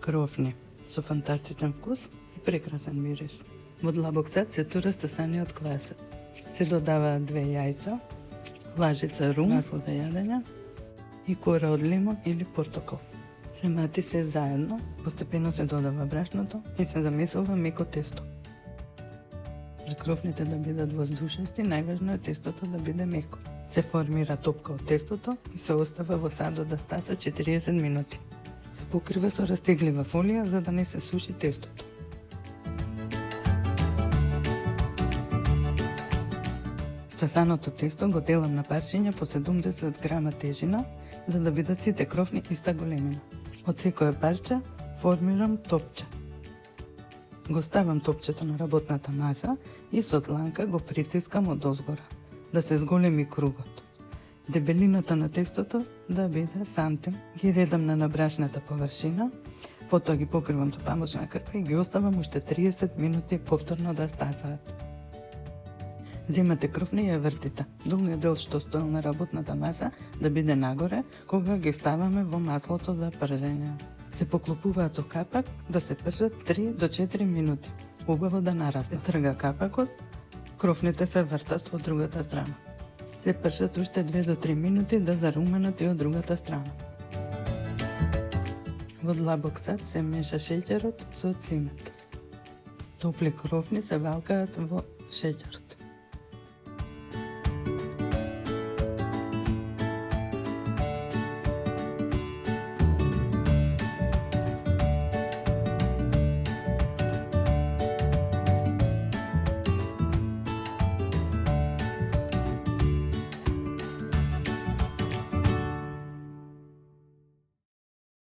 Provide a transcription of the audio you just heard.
Крофни со фантастичен вкус и прекрасен мирис. Во длабок сет се тура стасаниот квасет. Се додаваат 2 јајца, лажица рум, масло за јадење и кора од лимон или портокал. Се мати се заедно, постепено се додава брашното и се замесува меко тесто. За крофните да бидат воздушести, најважно е тестото да биде меко. Се формира топка од тестото и се остава во садот да стаса 40 минути. Се покрива со растеглива фолија за да не се суши тестото. Стасаното тесто го делам на парчиња по 70 грама тежина, за да бидат сите крофни иста големина. Од секое парче формирам топче. Го ставам топчето на работната маса и со дланка го притискам од озгора, да се зголеми кругот. Дебелината на тестото да биде сантим. Ги редам на набрашната површина, потоа ги покривам со памучна крпа и ги оставам уште 30 минути повторно да стасаат. Земате крофни и ја вртите. Долниот дел што стоел на работната маса да биде нагоре, кога ги ставаме во маслото за пржење. Се поклопуваат со капак да се пржат 3 до 4 минути. Убаво да нарасте. Се трга капакот, крофните се вртат од другата страна. Се пржат уште 2 до 3 минути да заруменат и од другата страна. Во длабок сад се меша шеќерот со цимет. Топли крофни се валкаат во шеќерот.